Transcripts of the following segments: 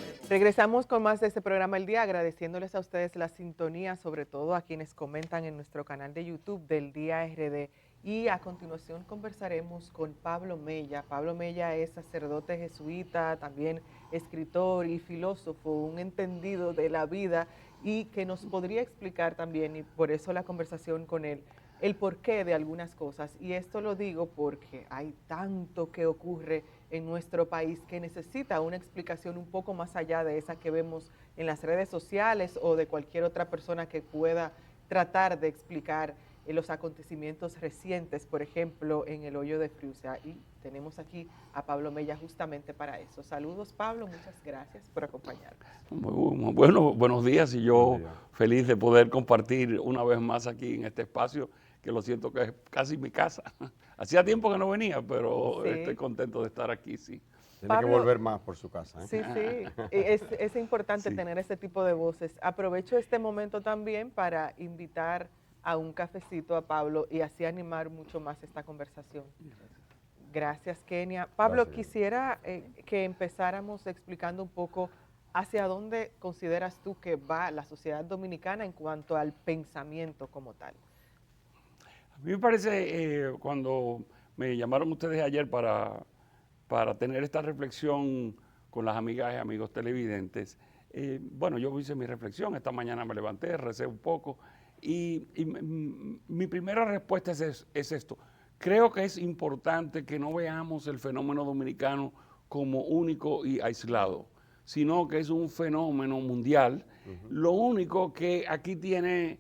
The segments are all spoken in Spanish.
Exactamente. Regresamos con más de este programa El Día, agradeciéndoles a ustedes la sintonía, sobre todo a quienes comentan en nuestro canal de YouTube del Día RD. Y a continuación conversaremos con Pablo Mella. Pablo Mella es sacerdote jesuita, también escritor y filósofo, un entendido de la vida y que nos podría explicar también, y por eso la conversación con él, el porqué de algunas cosas. Y esto lo digo porque hay tanto que ocurre en nuestro país que necesita una explicación un poco más allá de esa que vemos en las redes sociales o de cualquier otra persona que pueda tratar de explicar los acontecimientos recientes, por ejemplo, en el hoyo de Friusa. Y tenemos aquí a Pablo Mella justamente para eso. Saludos, Pablo, muchas gracias por acompañarnos. Bueno, buenos días y Buenos yo días. feliz de poder compartir una vez más aquí en este espacio, que lo siento que es casi mi casa. Hacía tiempo que no venía, pero estoy Sí, contento de estar aquí, sí. Tiene que Pablo, volver más por su casa, ¿eh? sí, sí, es importante Sí. tener ese tipo de voces. Aprovecho este momento también para invitar a un cafecito a Pablo y así animar mucho más esta conversación. Gracias, Kenia. Pablo, Gracias. quisiera que empezáramos explicando un poco hacia dónde consideras tú que va la sociedad dominicana en cuanto al pensamiento como tal. A mí me parece, cuando me llamaron ustedes ayer para tener esta reflexión con las amigas y amigos televidentes, bueno, yo hice mi reflexión, esta mañana me levanté, recé un poco y mi primera respuesta es esto. Creo que es importante que no veamos el fenómeno dominicano como único y aislado, sino que es un fenómeno mundial. Lo único que aquí tiene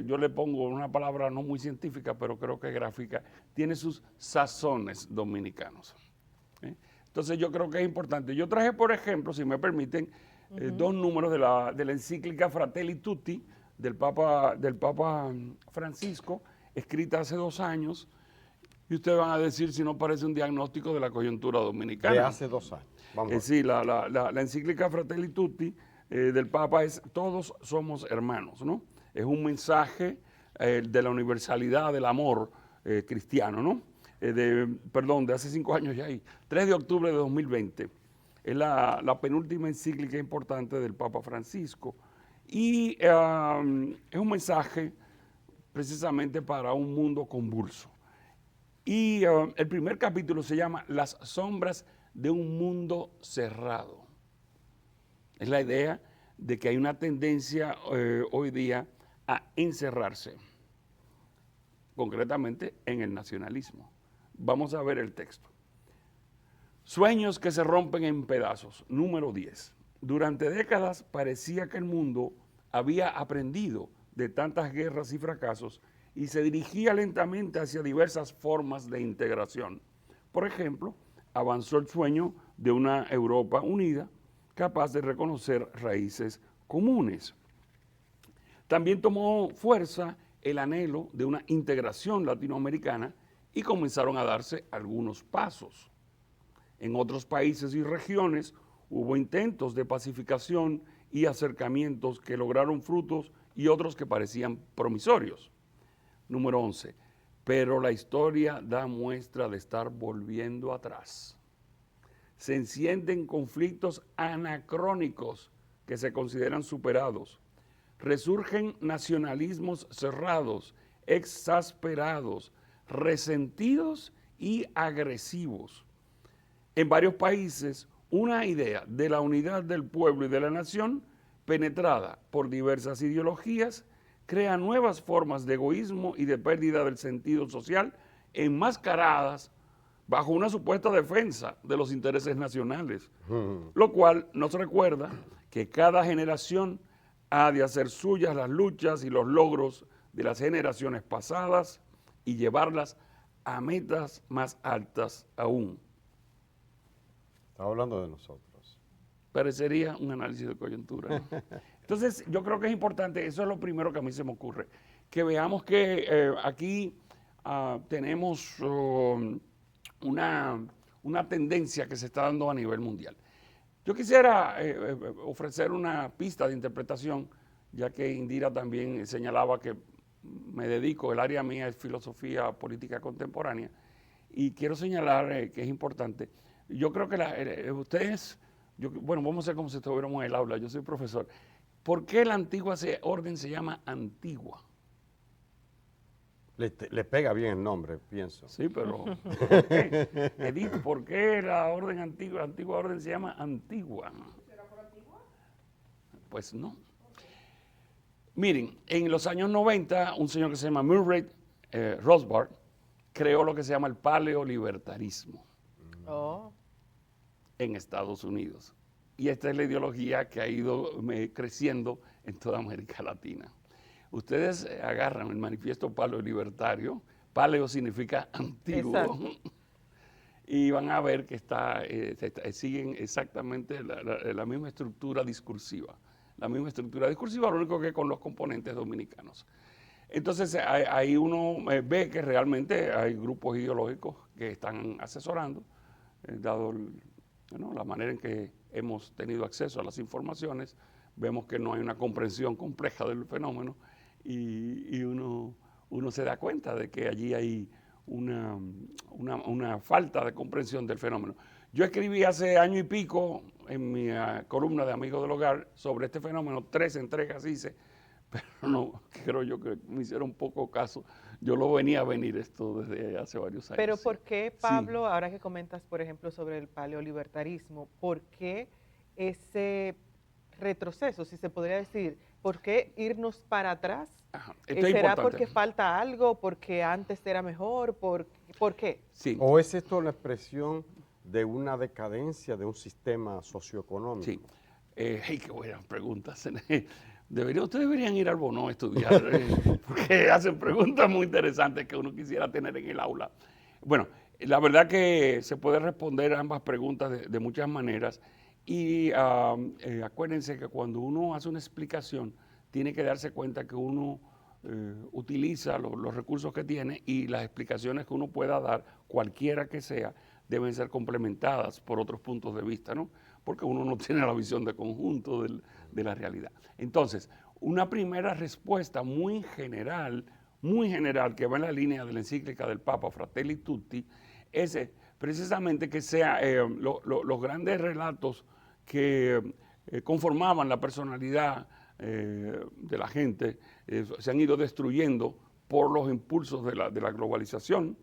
yo le pongo una palabra no muy científica, pero creo que gráfica, tiene sus sazones dominicanos. ¿eh? Entonces yo creo que es importante. Yo traje, por ejemplo, si me permiten, dos números de la encíclica Fratelli Tutti del Papa Francisco, escrita hace 2 años, y ustedes van a decir si no parece un diagnóstico de la coyuntura De dominicana. hace 2 años. Vamos a ver. Sí, la encíclica Fratelli Tutti del Papa es todos somos hermanos, ¿no? Es un mensaje de la universalidad del amor cristiano, ¿no? Perdón, de hace 5 años ya ahí, 3 de octubre de 2020. Es la penúltima encíclica importante del Papa Francisco. Y es un mensaje precisamente para un mundo convulso. Y el primer capítulo se llama Las sombras de un mundo cerrado. Es la idea de que hay una tendencia hoy día a encerrarse, concretamente en el nacionalismo. Vamos a ver el texto. Sueños que se rompen en pedazos. Número 10. Durante décadas parecía que el mundo había aprendido de tantas guerras y fracasos y se dirigía lentamente hacia diversas formas de integración. Por ejemplo, avanzó el sueño de una Europa unida, capaz de reconocer raíces comunes. También tomó fuerza el anhelo de una integración latinoamericana y comenzaron a darse algunos pasos. En otros países y regiones hubo intentos de pacificación y acercamientos que lograron frutos y otros que parecían promisorios. Número 11. Pero la historia da muestra de estar volviendo atrás. Se encienden conflictos anacrónicos que se consideran superados. Resurgen nacionalismos cerrados, exasperados, resentidos y agresivos. En varios países, una idea de la unidad del pueblo y de la nación, penetrada por diversas ideologías, crea nuevas formas de egoísmo y de pérdida del sentido social enmascaradas bajo una supuesta defensa de los intereses nacionales, lo cual nos recuerda que cada generación ha de hacer suyas las luchas y los logros de las generaciones pasadas y llevarlas a metas más altas aún. Estaba hablando de nosotros. Parecería un análisis de coyuntura, ¿no? Entonces, yo creo que es importante, eso es lo primero que a mí se me ocurre, que veamos que aquí tenemos una tendencia que se está dando a nivel mundial. Yo quisiera ofrecer una pista de interpretación, ya que Indira también señalaba que me dedico, el área mía es filosofía política contemporánea, y quiero señalar que es importante. Yo creo que ustedes bueno, vamos a hacer como si estuviéramos en el aula, yo soy profesor. ¿Por qué la antigua orden se llama antigua? Le pega bien el nombre, pienso. Sí, pero ¿por qué? Edith, ¿por qué la orden antigua orden se llama antigua? ¿Será por antigua? Pues no. Miren, en los años 90, un señor que se llama Murray Rothbard creó lo que se llama el paleolibertarismo en Estados Unidos. Y esta es la ideología que ha ido creciendo en toda América Latina. Ustedes agarran el manifiesto paleolibertario, paleo significa antiguo, y van a ver que siguen exactamente la misma estructura discursiva. La misma estructura discursiva, lo único que con los componentes dominicanos. Entonces ahí uno ve que realmente hay grupos ideológicos que están asesorando, dado la manera en que hemos tenido acceso a las informaciones, vemos que no hay una comprensión compleja del fenómeno y uno se da cuenta de que allí hay una falta de comprensión del fenómeno. Yo escribí hace año y pico en mi columna de Amigos del Hogar sobre este fenómeno, 3 entregas hice, pero no, creo yo que me hicieron poco caso. Yo lo venía a venir esto desde hace varios años. Pero ¿por qué, Pablo, ahora que comentas, por ejemplo, sobre el paleolibertarismo, por qué ese retroceso, si se podría decir? ¿Por qué irnos para atrás? ¿Será porque falta algo? ¿Porque antes era mejor? ¿Por qué? Sí. ¿O es esto la expresión de una decadencia de un sistema socioeconómico? Sí. Qué buenas preguntas. Ustedes deberían ir al Bono a estudiar, porque hacen preguntas muy interesantes que uno quisiera tener en el aula. Bueno, la verdad que se puede responder a ambas preguntas de muchas maneras y acuérdense que cuando uno hace una explicación tiene que darse cuenta que uno utiliza los recursos que tiene y las explicaciones que uno pueda dar, cualquiera que sea, deben ser complementadas por otros puntos de vista, ¿no? Porque uno no tiene la visión de conjunto de la realidad. Entonces, una primera respuesta muy general, que va en la línea de la encíclica del Papa Fratelli Tutti, es precisamente que los grandes relatos que conformaban la personalidad de la gente se han ido destruyendo por los impulsos de la globalización,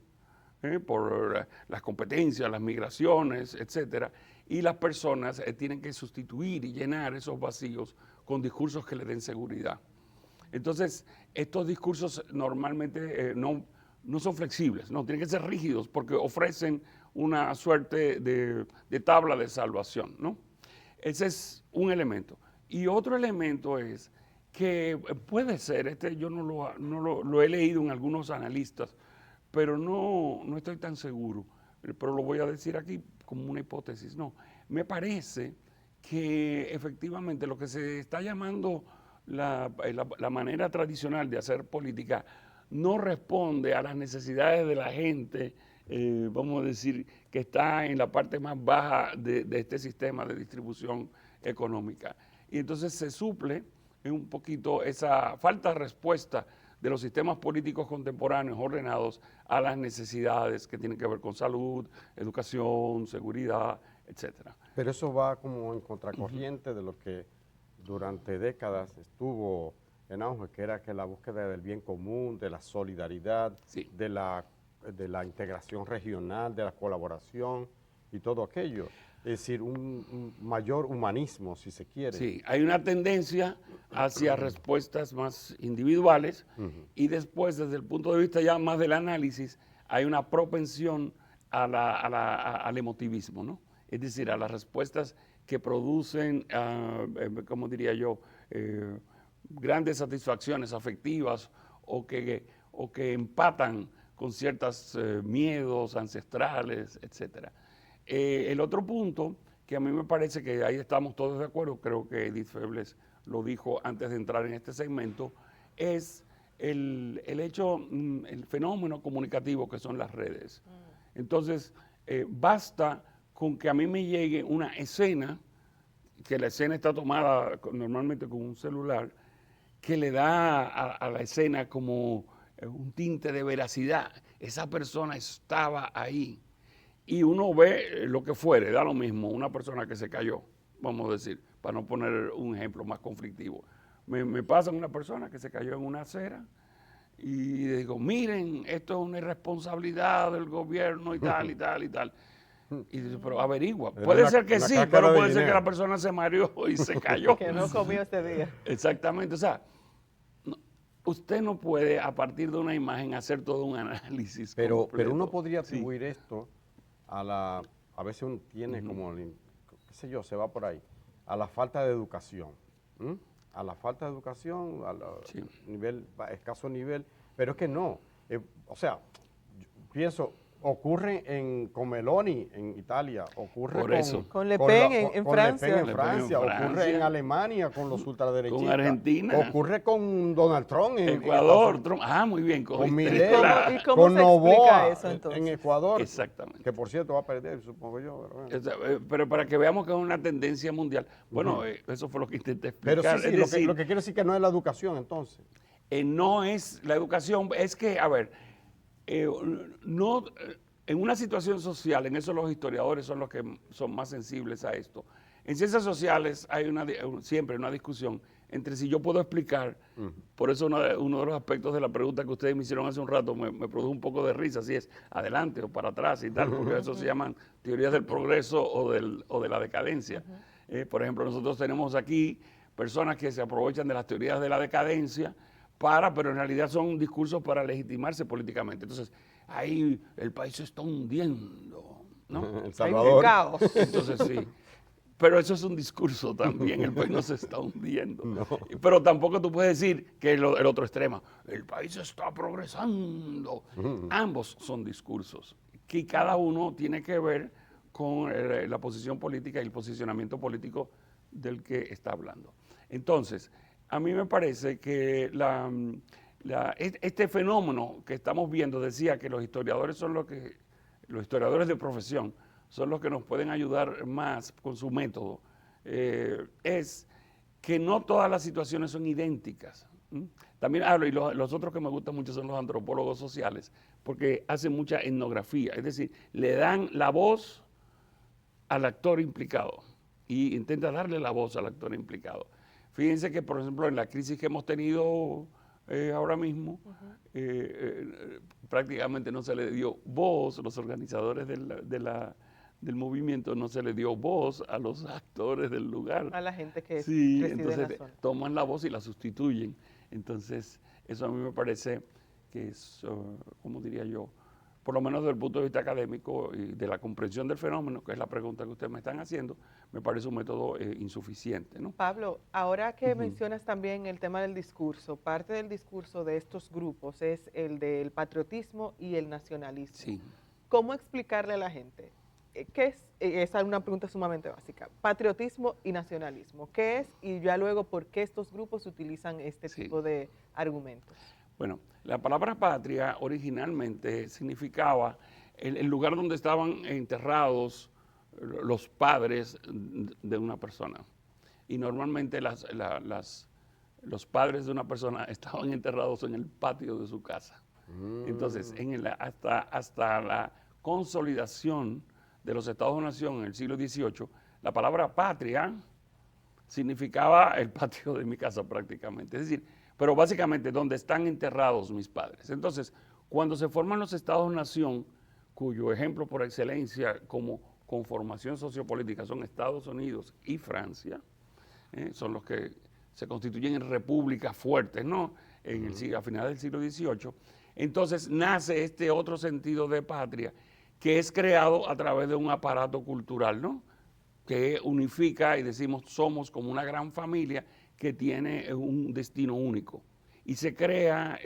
por las competencias, las migraciones, etcétera, y las personas tienen que sustituir y llenar esos vacíos con discursos que le den seguridad. Entonces, estos discursos normalmente no son flexibles, no, tienen que ser rígidos porque ofrecen una suerte de tabla de salvación, ¿no? Ese es un elemento. Y otro elemento es que puede ser, yo no lo he leído en algunos analistas, pero no estoy tan seguro, pero lo voy a decir aquí como una hipótesis. No, me parece que efectivamente lo que se está llamando la manera tradicional de hacer política no responde a las necesidades de la gente, vamos a decir, que está en la parte más baja de este sistema de distribución económica. Y entonces se suple un poquito esa falta de respuesta de los sistemas políticos contemporáneos ordenados a las necesidades que tienen que ver con salud, educación, seguridad, etcétera. Pero eso va como en contracorriente de lo que durante décadas estuvo en auge, que era que la búsqueda del bien común, de la solidaridad, sí, de la integración regional, de la colaboración y todo aquello. Es decir, un mayor humanismo, si se quiere. Sí, hay una tendencia hacia respuestas más individuales y después, desde el punto de vista ya más del análisis, hay una propensión al emotivismo, ¿no? Es decir, a las respuestas que producen, como diría yo, grandes satisfacciones afectivas o que empatan con ciertos miedos ancestrales, etcétera. El otro punto, que a mí me parece que ahí estamos todos de acuerdo, creo que Edith Febles lo dijo antes de entrar en este segmento, es el fenómeno comunicativo que son las redes. Entonces, basta con que a mí me llegue una escena, que la escena está tomada normalmente con un celular, que le da a la escena como un tinte de veracidad. Esa persona estaba ahí. Y uno ve lo que fuere, da lo mismo, una persona que se cayó, vamos a decir, para no poner un ejemplo más conflictivo. Me pasa una persona que se cayó en una acera y digo, miren, esto es una irresponsabilidad del gobierno y tal, y tal, y tal. Y dice, pero averigua. Puede ser que sí, pero puede ser que la persona se mareó y se cayó. Que no comió ese día. Exactamente, o sea, usted no puede a partir de una imagen hacer todo un análisis Pero completo. uno podría atribuir esto a veces uno tiene como, qué sé yo, se va por ahí, a la falta de educación. A la falta de educación, al escaso nivel, pero es que no. O sea, yo pienso, ocurre con Meloni en Italia, ocurre con Le Pen en Francia, ocurre en Alemania con los ultraderechistas, con Argentina, ocurre con Donald Trump en Ecuador, Trump, muy bien, con Milei, ¿Y cómo con se explica Noboa eso, entonces? en Ecuador, exactamente. que por cierto va a perder, supongo yo. Pero para que veamos que es una tendencia mundial, bueno, eso fue lo que intenté explicar. Pero sí, es decir, lo que quiero decir que no es la educación entonces. No es la educación, es que, a ver, no, en una situación social, en eso los historiadores son los que son más sensibles a esto. En ciencias sociales hay siempre una discusión entre si yo puedo explicar, por eso uno de los aspectos de la pregunta que ustedes me hicieron hace un rato me produjo un poco de risa, si es adelante o para atrás y tal, porque eso se llaman teorías del progreso o de la decadencia. Por ejemplo, nosotros tenemos aquí personas que se aprovechan de las teorías de la decadencia, pero en realidad son discursos para legitimarse políticamente. Entonces, ahí el país se está hundiendo, ¿no? El Salvador. Hay un caos. Entonces, sí. Pero eso es un discurso también, el país no se está hundiendo. No. Pero tampoco tú puedes decir que el otro extremo, el país está progresando. Ambos son discursos, que cada uno tiene que ver con la posición política y el posicionamiento político del que está hablando. Entonces, a mí me parece que este fenómeno que estamos viendo, decía que los historiadores de profesión, son los que nos pueden ayudar más con su método, es que no todas las situaciones son idénticas. También hablo, y los otros que me gustan mucho son los antropólogos sociales, porque hacen mucha etnografía, es decir, le dan la voz al actor implicado y intenta darle la voz al actor implicado. Fíjense que, por ejemplo, en la crisis que hemos tenido ahora mismo, prácticamente no se le dio voz, los organizadores del movimiento no se le dio voz a los actores del lugar. A la gente que reside entonces en la zona. Toman la voz y la sustituyen. Entonces, eso a mí me parece que es, ¿cómo diría yo? Por lo menos desde el punto de vista académico y de la comprensión del fenómeno, que es la pregunta que ustedes me están haciendo, me parece un método insuficiente, ¿no? Pablo, ahora que mencionas también el tema del discurso, parte del discurso de estos grupos es el del patriotismo y el nacionalismo. Sí. ¿Cómo explicarle a la gente? ¿Qué es? Esa es una pregunta sumamente básica. Patriotismo y nacionalismo. ¿Qué es? Y ya luego, ¿por qué estos grupos utilizan este tipo de argumentos? Bueno, la palabra patria originalmente significaba el lugar donde estaban enterrados los padres de una persona. Y normalmente los padres de una persona estaban enterrados en el patio de su casa. Entonces, hasta la consolidación de los Estados-nación en el siglo XVIII, la palabra patria significaba el patio de mi casa prácticamente. Es decir, pero básicamente donde están enterrados mis padres. Entonces, cuando se forman los Estados-nación, cuyo ejemplo por excelencia como conformación sociopolítica son Estados Unidos y Francia, son los que se constituyen en repúblicas fuertes, ¿no? A finales del siglo XVIII. Entonces nace este otro sentido de patria que es creado a través de un aparato cultural, ¿no? Que unifica y decimos somos como una gran familia que tiene un destino único. Y se crea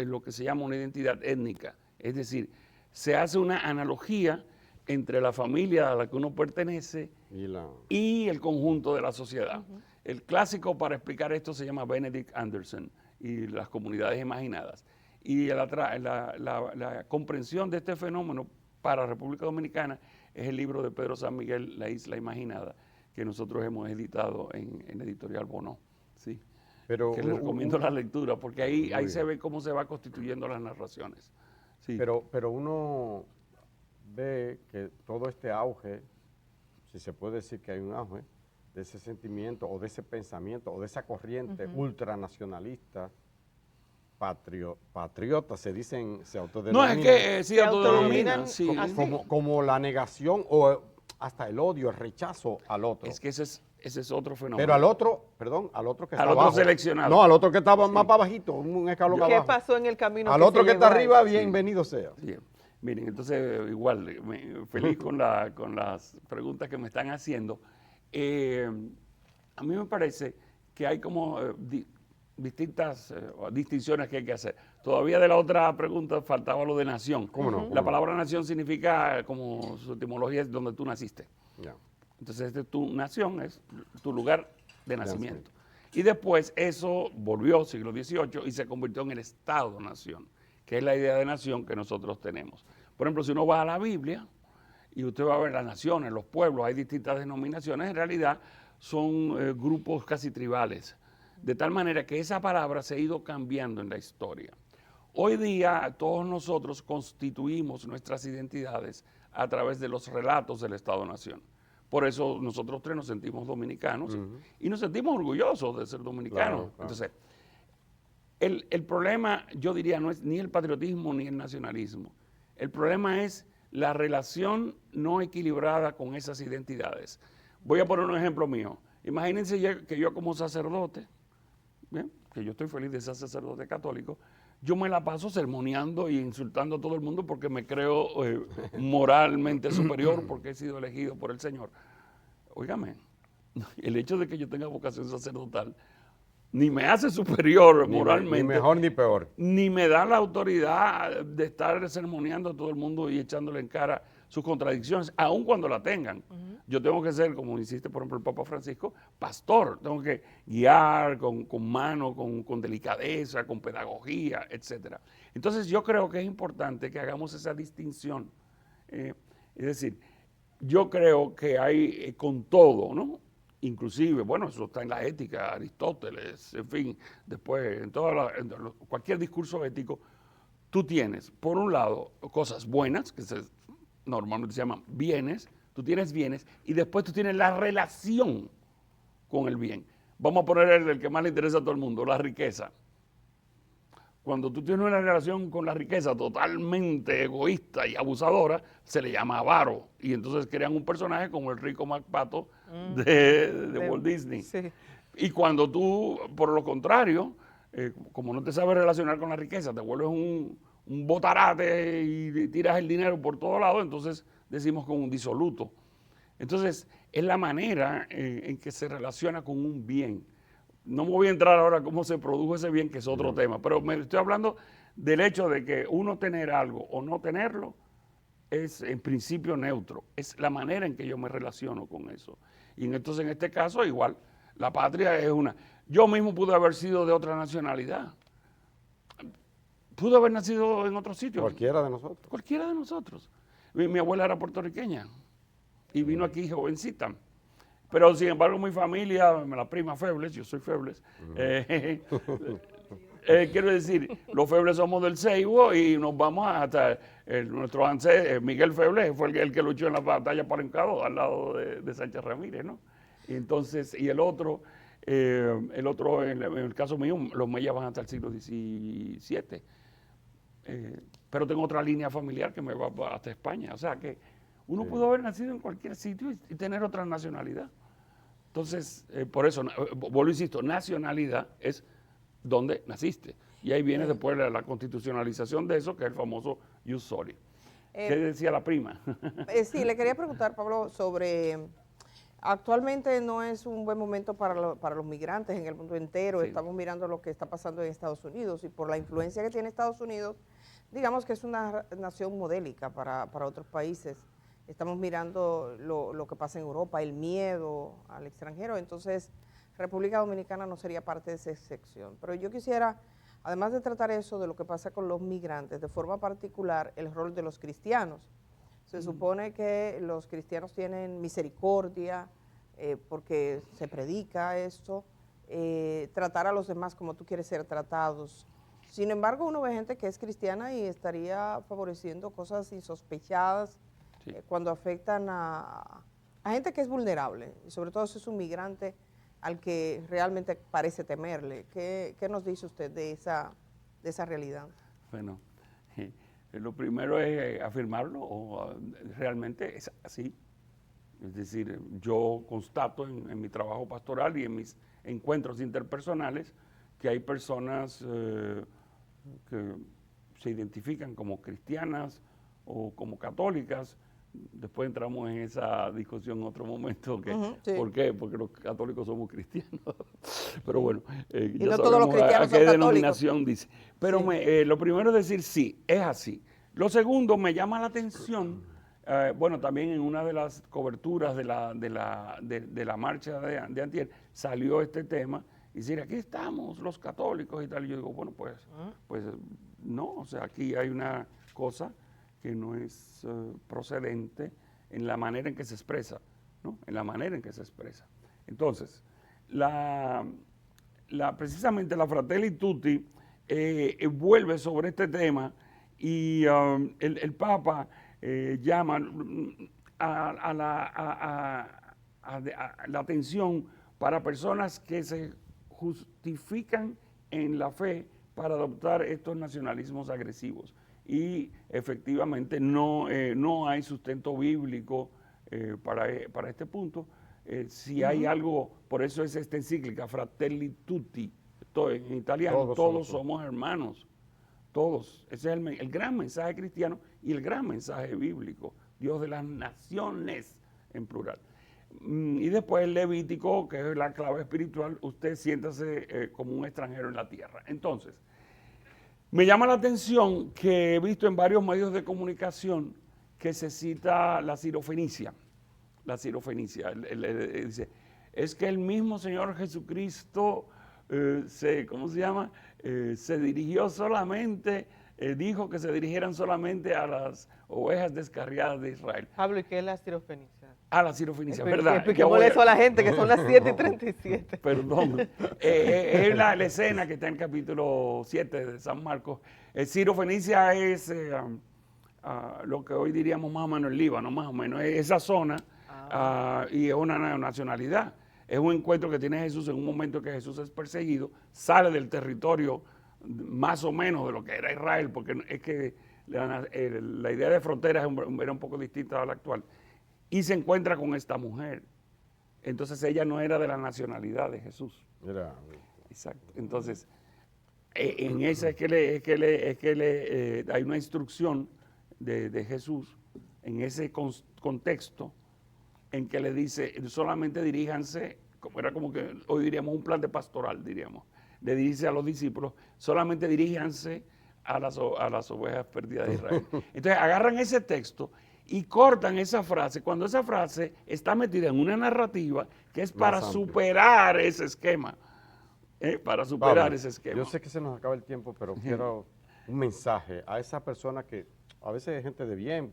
lo que se llama una identidad étnica. Es decir, se hace una analogía entre la familia a la que uno pertenece y el conjunto de la sociedad. El clásico para explicar esto se llama Benedict Anderson y las comunidades imaginadas. Y la comprensión de este fenómeno para República Dominicana es el libro de Pedro San Miguel, La Isla Imaginada, que nosotros hemos editado en Editorial Bonó. Sí. Pero que les recomiendo la lectura, porque ahí se ve cómo se va constituyendo las narraciones. Sí. Pero uno ve que todo este auge, si se puede decir que hay un auge, de ese sentimiento o de ese pensamiento o de esa corriente ultranacionalista, patriota, se dicen, se autodenominan. No, es que sí, autodenominan, sí. Como la negación o hasta el odio, el rechazo al otro. Es que ese es otro fenómeno. Pero al otro que está al otro abajo. Seleccionado. No, al otro que estaba más para bajito, un escalón abajo. ¿Qué pasó en el camino? Al otro que está arriba, bienvenido sea. Sí. Miren, entonces igual, feliz con las preguntas que me están haciendo. A mí me parece que hay como distintas distinciones que hay que hacer. Todavía de la otra pregunta faltaba lo de nación. ¿Cómo no? La palabra nación significa, como su etimología es donde tú naciste. Ya. Entonces, tu nación es tu lugar de nacimiento. Y después eso volvió, siglo XVIII, y se convirtió en el Estado-nación, que es la idea de nación que nosotros tenemos. Por ejemplo, si uno va a la Biblia y usted va a ver las naciones, los pueblos, hay distintas denominaciones, en realidad son grupos casi tribales, de tal manera que esa palabra se ha ido cambiando en la historia. Hoy día todos nosotros constituimos nuestras identidades a través de los relatos del Estado-nación. Por eso nosotros tres nos sentimos dominicanos y nos sentimos orgullosos de ser dominicanos. Claro. Entonces, el problema, yo diría, no es ni el patriotismo ni el nacionalismo. El problema es la relación no equilibrada con esas identidades. Voy a poner un ejemplo mío. Imagínense que yo como sacerdote, ¿bien?, que yo estoy feliz de ser sacerdote católico, yo me la paso sermoneando y insultando a todo el mundo porque me creo moralmente superior porque he sido elegido por el Señor. Óigame, el hecho de que yo tenga vocación sacerdotal ni me hace superior moralmente. Ni mejor ni peor. Ni me da la autoridad de estar sermoneando a todo el mundo y echándole en cara sus contradicciones, aun cuando la tengan. Yo tengo que ser, como insiste por ejemplo el Papa Francisco, pastor. Tengo que guiar con mano, con delicadeza, con pedagogía, etc. Entonces yo creo que es importante que hagamos esa distinción. Es decir, yo creo que hay con todo, ¿no? Inclusive, bueno, eso está en la ética, Aristóteles, en fin, después en cualquier discurso ético, tú tienes, por un lado, cosas buenas, que normalmente se llaman bienes, tú tienes bienes, y después tú tienes la relación con el bien. Vamos a poner el que más le interesa a todo el mundo, la riqueza. Cuando tú tienes una relación con la riqueza totalmente egoísta y abusadora, se le llama avaro. Y entonces crean un personaje como el rico MacPato de Walt Disney. Sí. Y cuando tú, por lo contrario, como no te sabes relacionar con la riqueza, te vuelves un botarate y tiras el dinero por todos lados, entonces decimos como un disoluto. Entonces, es la manera en que se relaciona con un bien. No me voy a entrar ahora a cómo se produjo ese bien, que es otro tema, pero me estoy hablando del hecho de que uno tener algo o no tenerlo es en principio neutro. Es la manera en que yo me relaciono con eso. Y entonces en este caso igual, la patria es una. Yo mismo pude haber sido de otra nacionalidad. Pude haber nacido en otro sitio. Cualquiera de nosotros. Cualquiera de nosotros. Mi abuela era puertorriqueña y vino aquí jovencita. Pero sin embargo mi familia, la prima Febles, yo soy Febles, quiero decir, los Febles somos del Seibo y nos vamos hasta nuestro ancestro, Miguel Febles, fue el que luchó en la batalla Parencado al lado de Sánchez Ramírez, ¿no? Y entonces, y el otro, en el caso mío, los Mellas van hasta el siglo XVII. Pero tengo otra línea familiar que me va hasta España, o sea que uno pudo haber nacido en cualquier sitio y tener otra nacionalidad. Entonces, por eso, vuelvo insisto, nacionalidad es donde naciste. Y ahí viene después la constitucionalización de eso, que es el famoso ius soli. ¿Qué decía la prima? Sí, le quería preguntar, Pablo, sobre... Actualmente no es un buen momento para los migrantes en el mundo entero. Sí. Estamos mirando lo que está pasando en Estados Unidos y por la influencia que tiene Estados Unidos, digamos que es una nación modélica para otros países. Estamos mirando lo que pasa en Europa, el miedo al extranjero, entonces República Dominicana no sería parte de esa excepción. Pero yo quisiera, además de tratar eso de lo que pasa con los migrantes, de forma particular el rol de los cristianos. Se supone que los cristianos tienen misericordia porque se predica esto, tratar a los demás como tú quieres ser tratados. Sin embargo, uno ve gente que es cristiana y estaría favoreciendo cosas insospechadas, sí, cuando afectan a a gente que es vulnerable, y sobre todo si es un migrante al que realmente parece temerle. ¿Qué nos dice usted de esa realidad? Bueno, lo primero es afirmarlo, realmente es así. Es decir, yo constato en mi trabajo pastoral y en mis encuentros interpersonales que hay personas que se identifican como cristianas o como católicas. Después entramos en esa discusión en otro momento. Sí. ¿Por qué? Porque los católicos somos cristianos. Pero bueno, Y ya no todos los sabemos cristianos a son qué católicos. denominación dice. Pero Sí. lo primero es decir sí, es así. Lo segundo, me llama la atención, bueno, también en una de las coberturas de la marcha de antier salió este tema, y decir, aquí estamos los católicos y tal. Y yo digo, bueno, pues no, o sea, aquí hay una cosa que no es procedente en la manera en que se expresa, ¿no? En la manera en que se expresa. Entonces, precisamente la Fratelli Tutti vuelve sobre este tema y el Papa llama a la atención para personas que se justifican en la fe para adoptar estos nacionalismos agresivos. Y efectivamente no hay sustento bíblico para este punto. Si hay algo, por eso es esta encíclica, Fratelli Tutti, en italiano, todos somos hermanos, todos. Ese es el gran mensaje cristiano y el gran mensaje bíblico, Dios de las naciones en plural. Y después el Levítico, que es la clave espiritual, usted siéntase como un extranjero en la tierra. Entonces, me llama la atención que he visto en varios medios de comunicación que se cita la Sirofenicia. La Sirofenicia. Dice, es que el mismo Señor Jesucristo ¿cómo se llama? Se dirigió solamente, dijo que se dirigieran solamente a las ovejas descarriadas de Israel. Pablo, ¿y qué es la Sirofenicia? Ah, la Sirofenicia, ¿verdad? Expliquémosle eso a la gente, que son las 7:37. Perdón. Es la escena que está en el capítulo 7 de San Marcos. Sirofenicia es lo que hoy diríamos más o menos el Líbano, más o menos. Es esa zona y es una nacionalidad. Es un encuentro que tiene Jesús en un momento que Jesús es perseguido, sale del territorio más o menos de lo que era Israel, porque es que la idea de frontera era un poco distinta a la actual. Y se encuentra con esta mujer. Entonces ella no era de la nacionalidad de Jesús. Exacto. Entonces, en esa hay una instrucción de Jesús en ese contexto en que le dice, solamente diríjanse, era como que hoy diríamos un plan de pastoral, diríamos. Le dice a los discípulos, solamente diríjanse a las ovejas perdidas de Israel. Entonces agarran ese texto y cortan esa frase, cuando esa frase está metida en una narrativa que es para superar ese esquema. Para superar Pablo, ese esquema. Yo sé que se nos acaba el tiempo, pero quiero un mensaje a esa persona que a veces es gente de bien,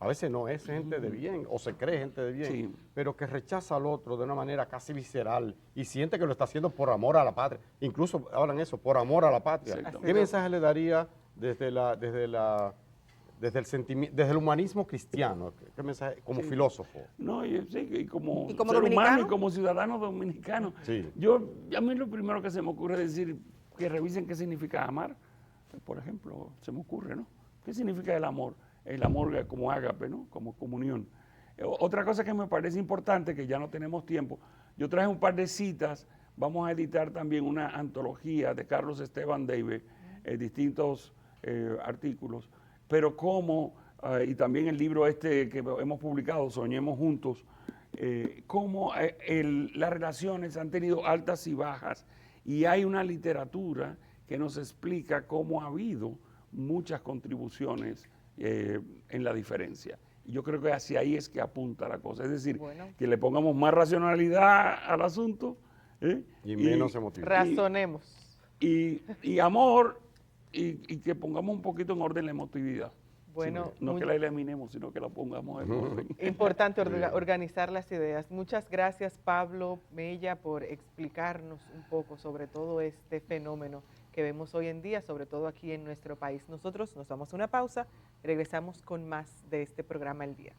a veces no es gente de bien, o se cree gente de bien, pero que rechaza al otro de una manera casi visceral y siente que lo está haciendo por amor a la patria. Incluso hablan eso, por amor a la patria. ¿Qué mensaje le daría desde el humanismo cristiano? ¿Qué mensaje como filósofo? No, y como ser dominicano? Humano y ¿Dominicano? como ciudadano dominicano. Sí. A mí lo primero que se me ocurre es decir que revisen qué significa amar. Por ejemplo, se me ocurre, ¿no? ¿Qué significa el amor? El amor como ágape, ¿no? Como comunión. Otra cosa que me parece importante, que ya no tenemos tiempo, yo traje un par de citas, vamos a editar también una antología de Carlos Esteban David, distintos artículos, pero y también el libro este que hemos publicado, Soñemos Juntos, cómo las relaciones han tenido altas y bajas, y hay una literatura que nos explica cómo ha habido muchas contribuciones en la diferencia. Y yo creo que hacia ahí es que apunta la cosa. Es decir, que le pongamos más racionalidad al asunto. Y menos emotividad. Razonemos. Y amor, y que pongamos un poquito en orden la emotividad. Bueno, no que la eliminemos, sino que la pongamos en orden. Importante organizar las ideas. Muchas gracias, Pablo Mella, por explicarnos un poco sobre todo este fenómeno que vemos hoy en día, sobre todo aquí en nuestro país. Nosotros nos damos una pausa, regresamos con más de este programa El Día.